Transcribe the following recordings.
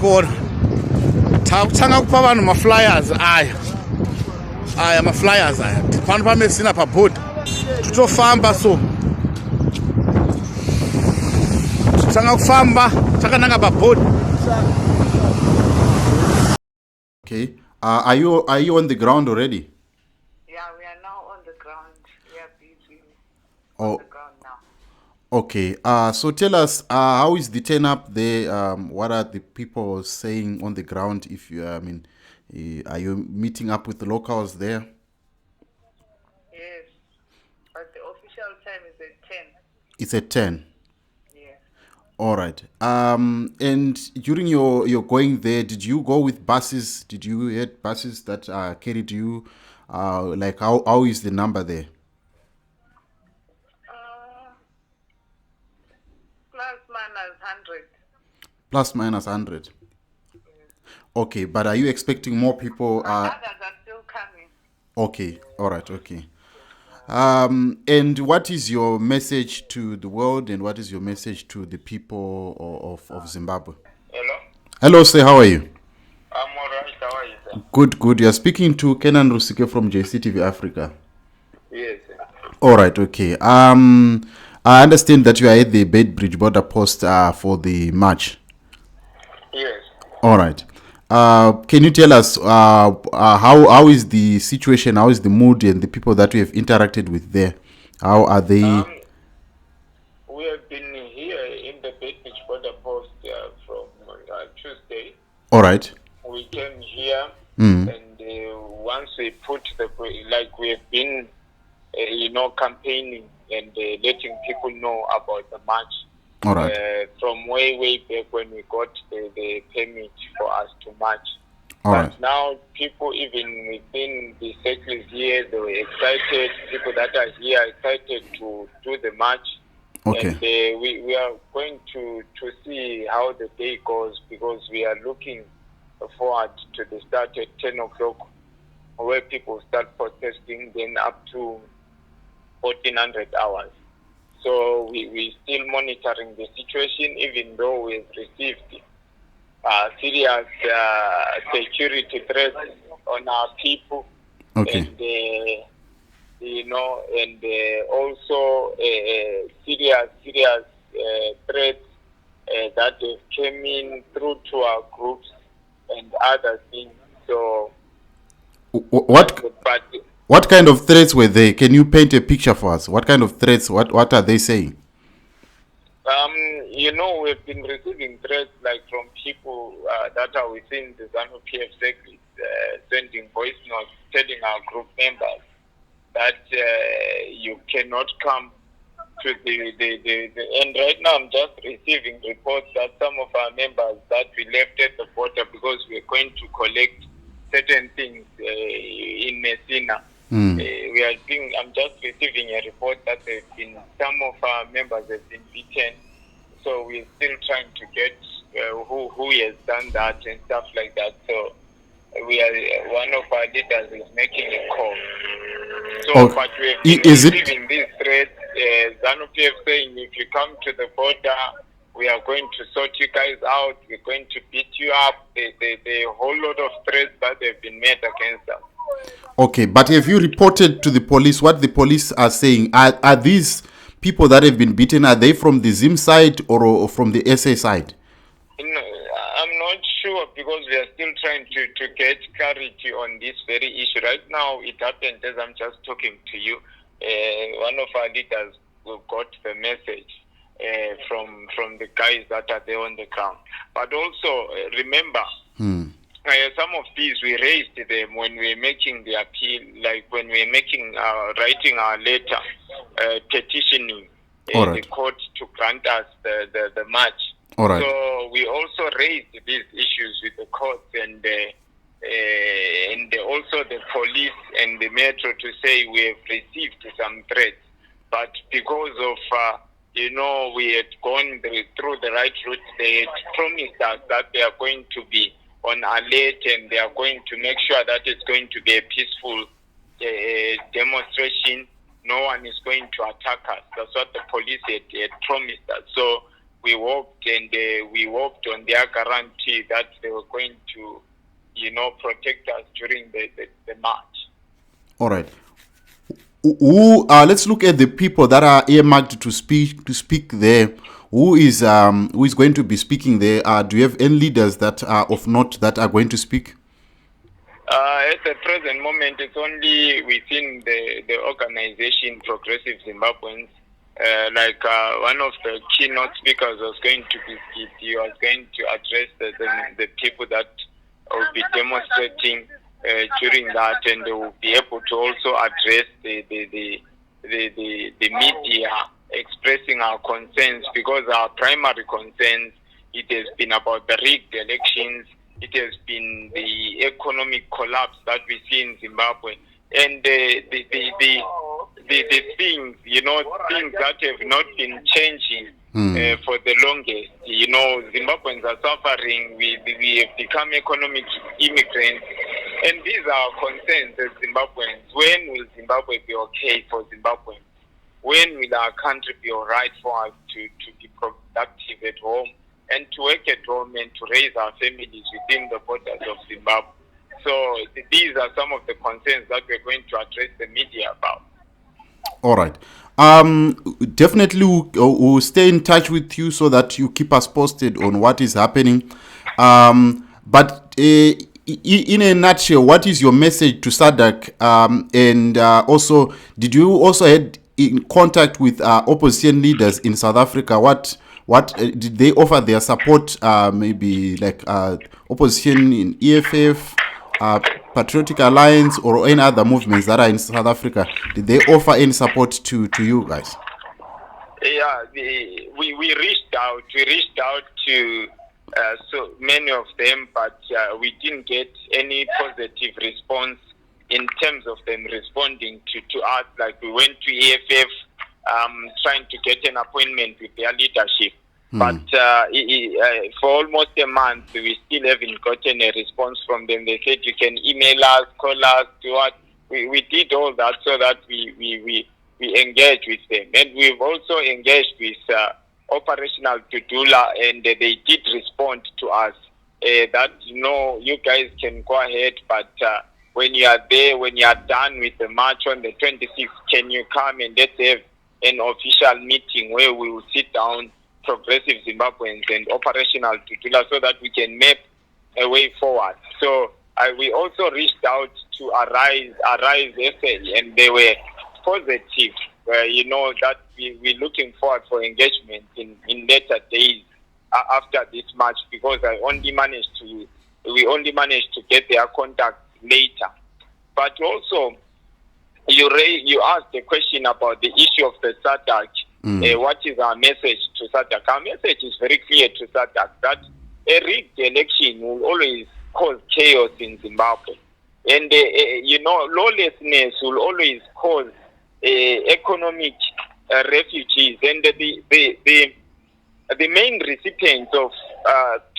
kona takutanga kupa vanhu maflyers aya maflyers aya pano pamesina pabhodhi tutofamba so tutanga kufamba takananga pabhodhi. Okay. Are you on the ground already? Yeah, we are now on the ground. We are busy on the ground now. Okay. So tell us, how is the turn up there? What are the people saying on the ground? If you, are you meeting up with the locals there? Yes, but the official time is at 10. It's at 10. Yes. All right. And during your going there, did you go with buses? Did you get buses that carried you? Like how is the number there? Plus minus 100. Plus minus 100. Yes. Okay, but are you expecting more people? Others are still coming. Okay. All right. Okay. And what is your message to the world, and what is your message to the people of Zimbabwe? Hello? Hello, sir. How are you? I'm alright. How are you, sir? Good. You're speaking to Kenan Rusike from JCTV Africa. Yes, sir. All right. Okay. I understand that you are at the Beitbridge border post for the march. Yes. All right. Can you tell us how is the situation? How is the mood and the people that we have interacted with there? How are they? We have been here in the Beitbridge border post from Tuesday. All right. We came here, and once we put we have been, campaigning and letting people know about the march. All right. From way back when we got the permit for us to march. All right. But now people, even within the circles here, they were excited. People that are here are excited to do the march. Okay. And we are going to see how the day goes, because we are looking forward to the start at 10 o'clock, where people start protesting, then up to 1400 hours. So we're still monitoring the situation, even though we've received serious security threats on our people. Okay. And, also serious threats that have came in through to our groups and other things. So what kind of threats were they? Can you paint a picture for us? What kind of threats? What are they saying? We've been receiving threats from people that are within the ZANU PF circuit, sending voice notes telling our group members that you cannot come to the and right now I'm just receiving reports that some of our members that we left at the border because we're going to collect certain things in Messina. I'm just receiving a report that some of our members have been beaten. So we're still trying to get who has done that and stuff like that. So one of our leaders is making a call. So, but we've been receiving these threats. ZANU PF saying, if you come to the border, we are going to sort you guys out. We're going to beat you up. The whole lot of threats that have been made against us. Okay, but have you reported to the police what the police are saying? Are these people that have been beaten, are they from the Zim side or from the SA side? I'm not sure, because we are still trying to get clarity on this very issue. Right now, it happened as I'm just talking to you. One of our leaders got the message from the guys that are there on the ground. But also, remember, some of these we raised them when we were making the appeal, like when we were making writing our letter, petitioning the court to grant us the march. All right. So we also raised these issues with the courts and also the police and the metro to say we have received some threats, but because of we had gone through the right route, they had promised us that they are going to be on alert and they are going to make sure that it's going to be a peaceful demonstration. No one is going to attack us. That's what the police had promised us. So we hoped on their guarantee that they were going to, protect us during the march. All right. Let's look at the people that are earmarked to speak there. Who is going to be speaking there? Do you have any leaders that are of note that are going to speak? At the present moment, it's only within the organization Progressive Zimbabweans. One of the keynote speakers was going to be he was going to address the people that will be demonstrating during that, and they will be able to also address the media, expressing our concerns, because our primary concerns, it has been about the rigged elections, it has been the economic collapse that we see in Zimbabwe, and the things, things that have not been changing for the longest. Zimbabweans are suffering. We have become economic immigrants, and these are our concerns as Zimbabweans. When will Zimbabwe be okay for Zimbabweans? When will our country be all right for us to be productive at home and to work at home and to raise our families within the borders of Zimbabwe? So these are some of the concerns that we're going to address the media about. All right. Definitely we'll stay in touch with you so that you keep us posted on what is happening. But in a nutshell, what is your message to SADC? And also, did you also had in contact with opposition leaders in South Africa? What did they offer their support? Maybe like opposition in EFF, Patriotic Alliance, or any other movements that are in South Africa? Did they offer any support to you guys? Yeah, we reached out. We reached out to so many of them, but we didn't get any positive response in terms of them responding to us. Like, we went to EFF trying to get an appointment with their leadership. But for almost a month, we still haven't gotten a response from them. They said you can email us, call us, do what. We did all that so that we engage with them. And we've also engaged with Operational Tudula, and they did respond to us that, you guys can go ahead, but when you are there, when you are done with the march on the 26th, can you come and let's have an official meeting where we will sit down, Progressive Zimbabweans and Operational Tutula, so that we can map a way forward. So we also reached out to Arise SA, and they were positive, that we're looking forward for engagement in later days after this match, because we only managed to get their contact later. But also, you asked a question about the issue of the SADC. What is our message to SADC? Our message is very clear to SADC, that a rigged election will always cause chaos in Zimbabwe. And, lawlessness will always cause economic refugees. And the main recipients of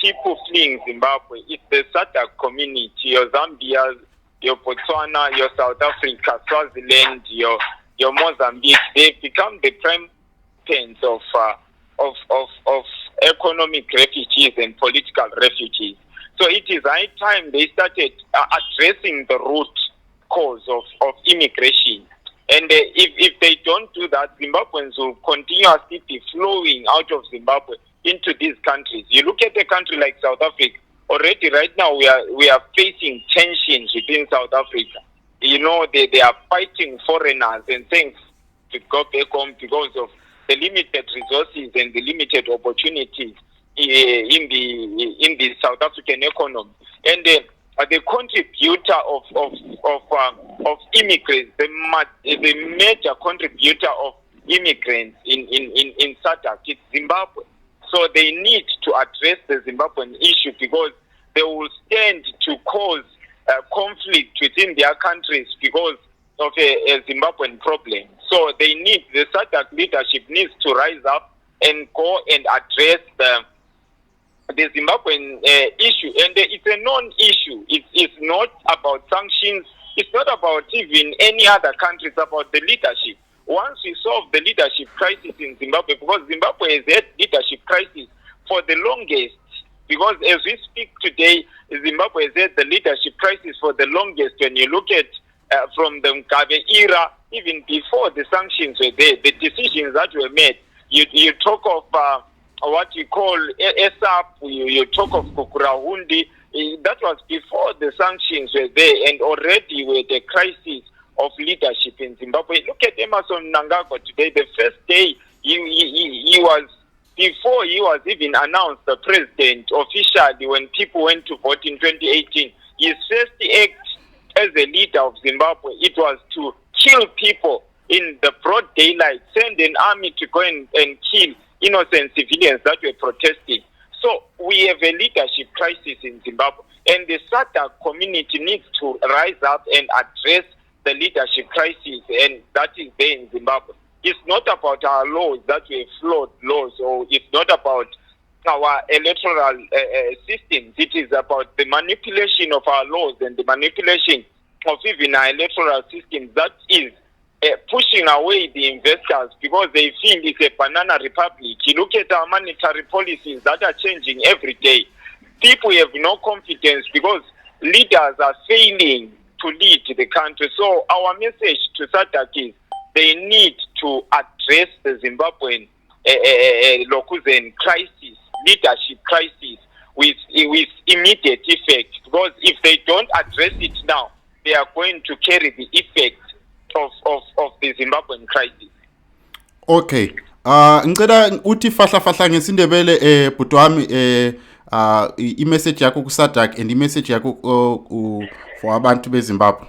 people fleeing Zimbabwe is the SADC community, your Zambia, your Botswana, your South Africa, Swaziland, your Mozambique. They've become the prime of economic refugees and political refugees. So it is high time they started addressing the root cause of immigration. And if they don't do that, Zimbabweans will continuously be flowing out of Zimbabwe into these countries. You look at a country like South Africa, already right now we are facing tensions within South Africa. They are fighting foreigners and saying to go back home because of the limited resources and the limited opportunities in the South African economy. And the contributor of immigrants, the major contributor of immigrants in SADC is Zimbabwe. So they need to address the Zimbabwean issue, because they will stand to cause conflict within their countries because of a Zimbabwean problem. So the SADC leadership needs to rise up and go and address the Zimbabwean issue. And it's a non-issue. It's not about sanctions. It's not about even any other country. It's about the leadership. once we solve the leadership crisis in Zimbabwe, because Zimbabwe has had leadership crisis for the longest, because as we speak today, Zimbabwe has had the leadership crisis for the longest. When you look at from the Mugabe era, even before the sanctions were there, the decisions that were made, you talk of what you call ESAP, you talk of Kukurahundi, that was before the sanctions were there, and already with the crisis of leadership in Zimbabwe. Look at Emerson Mnangagwa today. The first day he was, before he was even announced the president officially, when people went to vote in 2018, his first act as a leader of Zimbabwe, it was to kill people in the broad daylight, send an army to go and kill innocent civilians that were protesting. So we have a leadership crisis in Zimbabwe, and the SADC community needs to rise up and address the leadership crisis, and that is there in Zimbabwe. It's not about our laws that we have flawed laws, or it's not about our electoral systems. It is about the manipulation of our laws and the manipulation of even our electoral systems that is pushing away the investors, because they feel it's a banana republic. You look at our monetary policies that are changing every day. People have no confidence because leaders are failing to lead the country. So our message to SADC is they need to address the Zimbabwean Lokuzen crisis, leadership crisis, with immediate effect. Because if they don't address it now, they are going to carry the effect of the Zimbabwean crisis. Okay. Ngicela uthi fahla ngesindebele bhuti wami i-message yakho ku SADC and i-message yakho for abantu beZimbabwe.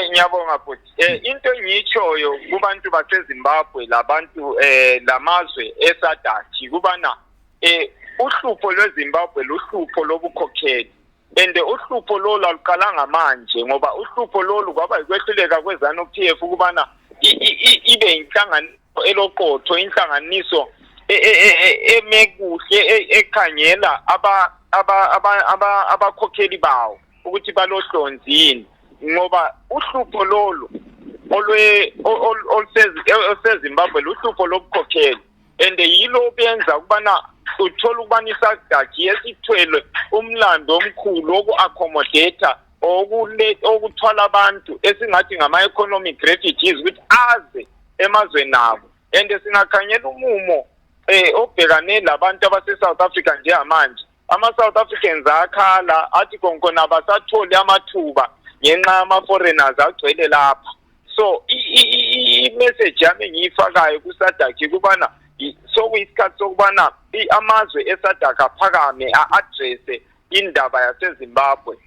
Ngiyabonga futhi. Into engiyitshoyo kubantu baseZimbabwe labantu lamazwe eSADC kubana uhlupho lweZimbabwe luhlupho lobukhokheli. And uhlupho lolu aluqalanga manje, ngoba uhlupho lolu kwaba yikwehluleka kweZANU PF ukubana ibe inhlangano eloqotho, inhlanganiso emekuhle ekhangela abakhokheli bawo ukuthi balohlonzini, ngoba uhlupho lolu oluseZimbabwe luhlupho lobukhokheli, and yilo benza ukubana uthola ukubana iSADC yesithwele umlando omkhulu woku-accommodate okuthwala abantu esingathi ngama-economic refugees ukuthi aze emazweni abo, and singakhanyela umumo obhekane labantu abase-South Africa njengamanje. Ama-South Africans akhala athi konkona abasatholi amathuba ngenxa yama-foreigners agcwele lapha. So i-message yami engiyifakayo ku-SADC kubana sokuyisikhathi sokubana amazwe eSADC aphakame a-addresse indaba yaseZimbabwe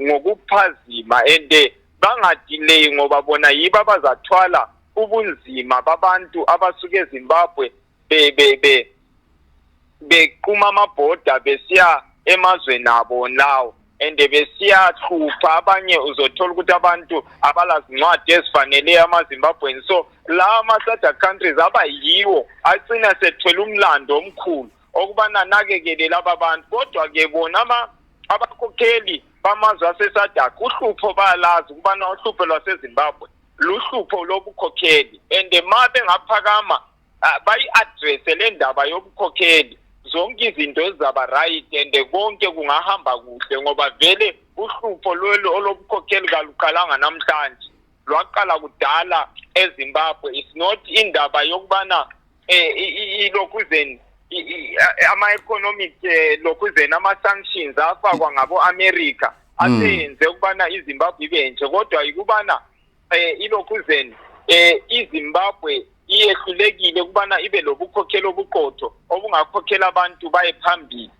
ngokuphazima, and bangadelay ngoba bona yibo abazathwala ubunzima babantu abasuke eZimbabwe beqhuma amabhoda besiya emazweni abo lawo, and besiyahlupha abanye. Uzothola ukuthi abantu abalazincwadi ezifanele amaZimbabweni. So la ama-SADC countries abayiwo agcina sethwele umlando omkhulu okubana nakekele laba bantu. Kodwa-ke bona abakhokheli bamazwe aseSADC uhlupho bayalazi ukubana uhlupho lwaseZimbabwe luhlupho lobukhokheli, and ma bengaphakama bayi-addresse le ndaba yobukhokheli, zonke izinto ezizaba right and konke kungahamba kuhle, ngoba vele uhlupho lolu olobukhokheli kaluqalanga namhlanje, lwaqala kudala eZimbabwe. It's not indaba yokubana ilokhuzeni ama-economic lokhuzeni ama-sanctions afakwa ngabo-America asenze ukubana iZimbabwe ibe nje, kodwa yikubana ilokhuzeni iZimbabwe iyehlulekile ukubana ibe lobukhokheli obuqotho obungakhokhela abantu baye phambili.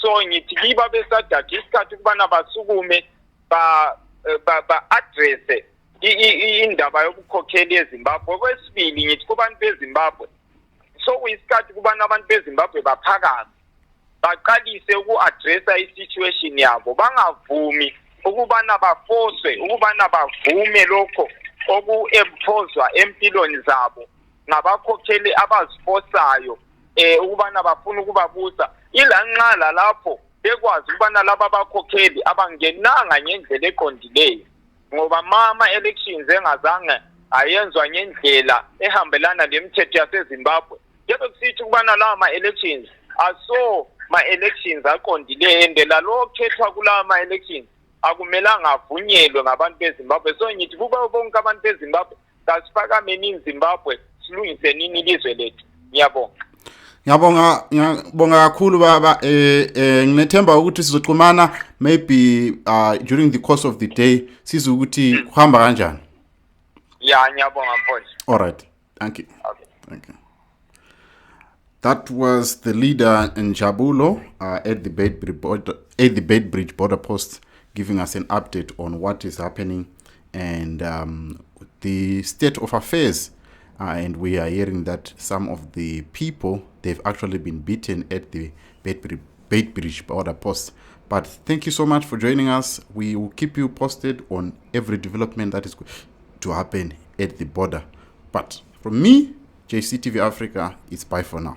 So ngithi kiba beSADC isikhathi ukubana basukume ba-addresse indaba yobukhokheli eZimbabwe. Kwesibili ngithi kubantu beZimbabwe so kuyisikhathi kubana abantu beZimbabwe baphakame baqalise uku-addressa i-situation yabo, bangavumi ukubana bafoswe, ukubana bavume lokho oku-emphozwa empilweni zabo ngabakhokheli abazifosayo ukubana bafuna ukubabusa. Ilanqala lapho bekwazi ukubana laba bakhokheli abangenanga ngendlela eqondileyo, ngoba ama-elections engazange ayenzwa ngendlela ehambelana nemithetho yaseZimbabwe. Njengoba kusithi ukubana lawa ma-elections ma-elections aqondileyo and lalo khethwa kulawa ma-elections akumelanga avunyelwe ngabantu beZimbabwe. So ngithi kuba bonke abantu beZimbabwe kasiphakameni iZimbabwe silungise nini ilizwe lethu. Ngiyabonga. Ngiyabonga kakhulu baba. Nginethemba ukuthi sizoxhumana maybe during the course of the day sizwe ukuthi kuhamba kanjani. Yeah, ngiyabonga mfowethu. All right. Thank you. Okay. Thank you. That was the leader in Jabulo at the Beitbridge border post, giving us an update on what is happening and the state of affairs. And we are hearing that some of the people, they've actually been beaten at the Beitbridge border post. But thank you so much for joining us. We will keep you posted on every development that is going to happen at the border. But from me, JCTV Africa, it's bye for now.